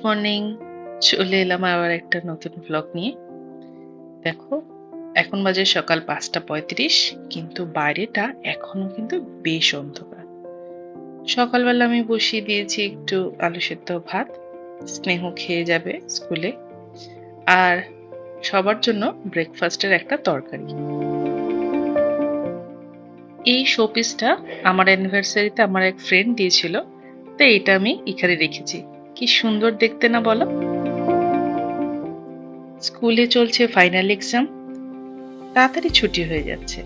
Morning. চলে এলাম আবার একটা নতুন ব্লগ নিয়ে। দেখো, এখন বাজে সকাল ৫টা ৩৫, কিন্তু বাইরেটা এখনো কিন্তু বেশ অন্ধকার। সকালবেলা আমি বসিয়ে দিয়েছি একটু আলু সেদ্ধ ভাত, স্নেহ খেয়ে যাবে স্কুলে, আর সবার জন্য ব্রেকফাস্টের একটা তরকারি। এই শোপিসটা আমার অ্যানিভার্সারিতে আমার এক ফ্রেন্ড দিয়েছিল, তো এটা আমি এখানে রেখেছি। কি সুন্দর দেখতে না বলো? স্কুলে চলছে ফাইনাল এক্সাম, তাড়াতাড়ি ছুটি হয়ে যাচ্ছে,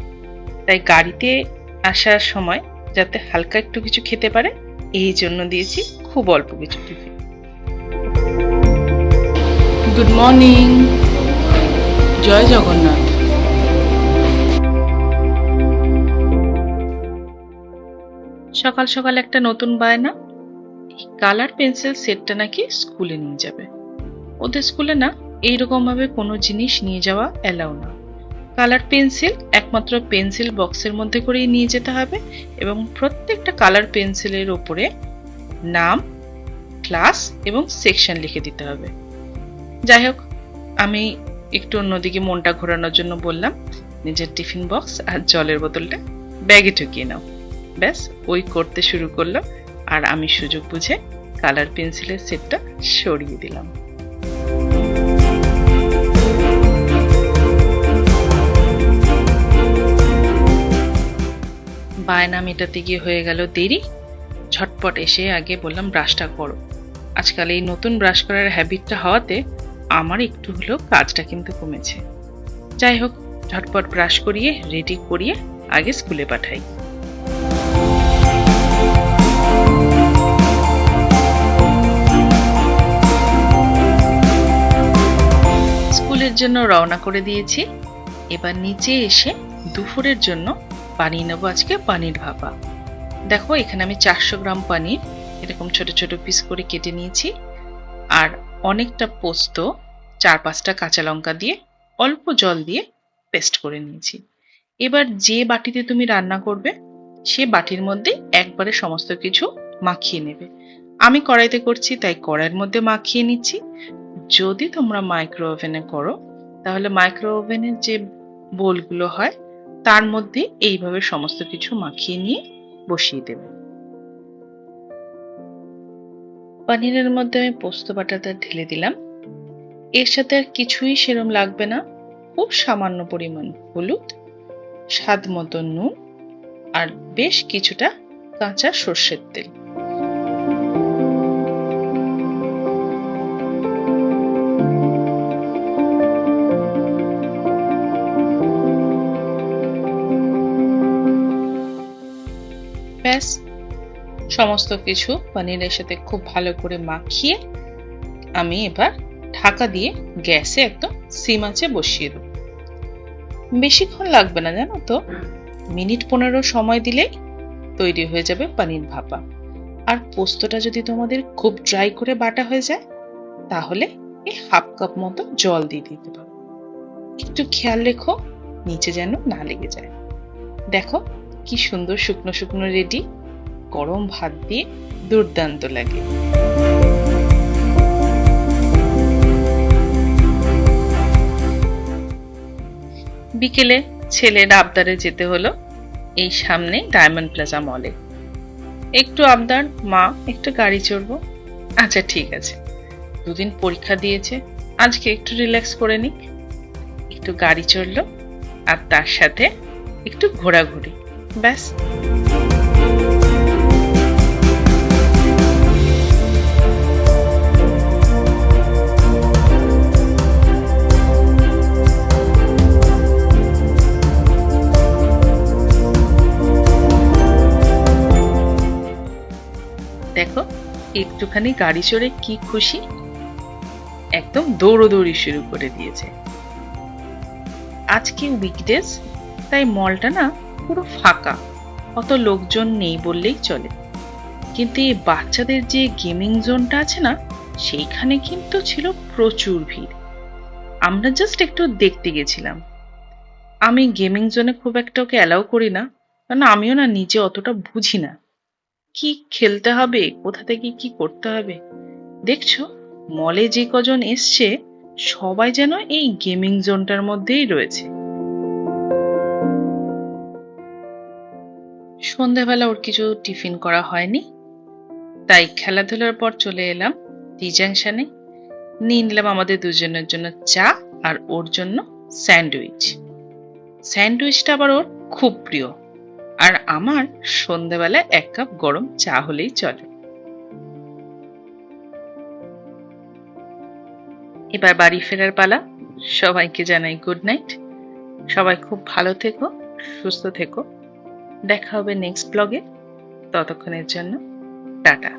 তাই গাড়িতে আসার সময় যাতে হালকা একটু কিছু খেতে পারে এই জন্য দিয়েছি খুব অল্প কিছু টিফিন। গুড মর্নিং, জয় জগন্নাথ। সকাল সকাল একটা নতুন বায়না, এই কালার পেন্সিল সেটটা নাকি স্কুলে নিয়ে যাবে। ওদের স্কুলে না এইরকম ভাবে কোনো জিনিস নিয়ে যাওয়া এলাও না। কালার পেন্সিল একমাত্র পেন্সিল বক্সের মধ্যে করেই নিয়ে যেতে হবে, এবং প্রত্যেকটা কালার পেন্সিলের ওপরে নাম, ক্লাস এবং সেকশন লিখে দিতে হবে। যাই হোক, আমি একটু অন্যদিকে মনটা ঘোরানোর জন্য বললাম, নিজের টিফিন বক্স আর জলের বোতলটা ব্যাগে ঢুকিয়ে নাও। ব্যাস, ওই করতে শুরু করলো, আর আমি সুযোগ বুঝে কালার পেন্সিলের সেটটা সরিয়ে দিলাম। বায়না মেটাতে গিয়ে হয়ে গেল দেরি। ঝটপট এসে আগে বললাম ব্রাশটা করো। আজকাল এই নতুন ব্রাশ করার হ্যাবিটটা হওয়াতে আমার একটু হলেও কাজটা কিন্তু কমেছে। যাই হোক, ঝটপট ব্রাশ করিয়ে রেডি করিয়ে আগে স্কুলে পাঠাই। স্কুলের জন্য রওনা করে দিয়েছি। এবার নিচে এসে দুপুরের জন্য বানিয়ে নেবো আজকে পানির ভাপা। দেখো, এখানে আমি 400 গ্রাম পানির এরকম ছোট ছোট পিস করে কেটে নিয়েছি, আর অনেকটা পোস্ত, 4-5টা কাঁচা লঙ্কা দিয়ে অল্প জল দিয়ে পেস্ট করে নিয়েছি। এবার যে বাটিতে তুমি রান্না করবে সে বাটির মধ্যে একবারে সমস্ত কিছু মাখিয়ে নেবে। আমি কড়াইতে করছি তাই কড়াইয়ের মধ্যে মাখিয়ে নিচ্ছি। যদি তোমরা মাইক্রো ওভেনে করো তাহলে মাইক্রো ওভেনের যে বোলগুলো হয় তার মধ্যে এইভাবে সমস্ত কিছু মাখিয়ে নিয়ে বসিয়ে দেবে। পনিরের মধ্যে আমি পোস্ত বাটাটা ঢেলে দিলাম। এর সাথে আর কিছুই সেরম লাগবে না, খুব সামান্য পরিমাণ হলুদ, স্বাদ মতো নুন, আর বেশ কিছুটা কাঁচা সর্ষের তেল। ব্যাস, সমস্ত কিছু পনিরের সাথে খুব ভালো করে মাখিয়ে আমি এবার ঢাকা দিয়ে গ্যাসে একদম সিম আঁচে বসিয়ে দেব। বেশিক্ষণ লাগবে না, জানো তো, মিনিট 15 সময় দিলেই তৈরি হয়ে যাবে পনির ভাপা। আর পোস্তটা যদি তোমাদের খুব ড্রাই করে বাটা হয়ে যায় তাহলে এই হাফ কাপ মতো জল দিয়ে দিতে পারো। একটু খেয়াল রেখো নিচে যেন না লেগে যায়। দেখো কি সুন্দর শুকনো শুকনো রেডি, গরম ভাত দিয়ে দুর্দান্ত লাগে। বিকেলে ছেলের আবদারে যেতে হলো এই সামনে ডায়মন্ড প্লাজা মলে। একটু আবদার, মা একটু গাড়ি চড়বো। আচ্ছা ঠিক আছে, দুদিন পরীক্ষা দিয়েছে, আজকে একটু রিল্যাক্স করে নিক। একটু গাড়ি চড়লো আর তার সাথে একটু ঘোরাঘুরি, ব্যাস। দেখো, একটুখানি গাড়ি চড়ে কি খুশি, একদম দৌড়োদৌড়ি শুরু করে দিয়েছে। আজকে উইকডেজ, তাই মলটা না পুরো ফাঁকা, অত লোকজন নেই বললেই চলে। কিন্তু এই বাচ্চাদের যে গেমিং জোনটা আছে না, সেইখানে কিন্তু ছিল প্রচুর ভিড়। আমরা জাস্ট একটু দেখতে গেছিলাম। আমি গেমিং জোনে খুব একটা ওকে অ্যালাউ করি না, কারণ আমিও না নিজে অতটা বুঝি না কি খেলতে হবে, কোথা থেকে কি করতে হবে। দেখছো মলে যে কজন এসছে সবাই যেন এই গেমিং জোনটার মধ্যেই রয়েছে। সন্ধ্যাবেলা ওর কিছু টিফিন করা হয়নি, তাই খেলাধুলার পর চলে এলাম টি জাংশনে। নিয়ে নিলাম আমাদের দুজনের জন্য চা আর ওর জন্য স্যান্ডউইচ। স্যান্ডউইচটা আবার ওর খুব প্রিয়, আর আমার সন্ধ্যাবেলা 1 কাপ গরম চা হলেই চলে। এবার বাড়ি ফেরার পালা। সবাইকে জানাই গুড নাইট। সবাই খুব ভালো থেকো, সুস্থ থেকো। দেখা হবে নেক্সট ব্লগে। ততক্ষণের জন্য টাটা।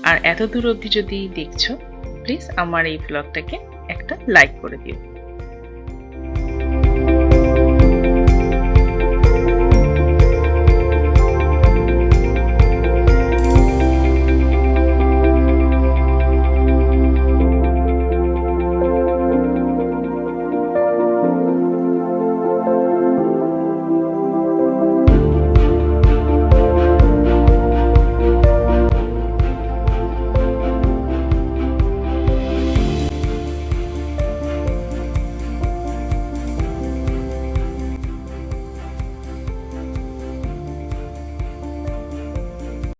আর এত দূর অবধি যদি দেখছো, প্লিজ আমার এই ব্লগটাকে একটা লাইক করে দিও।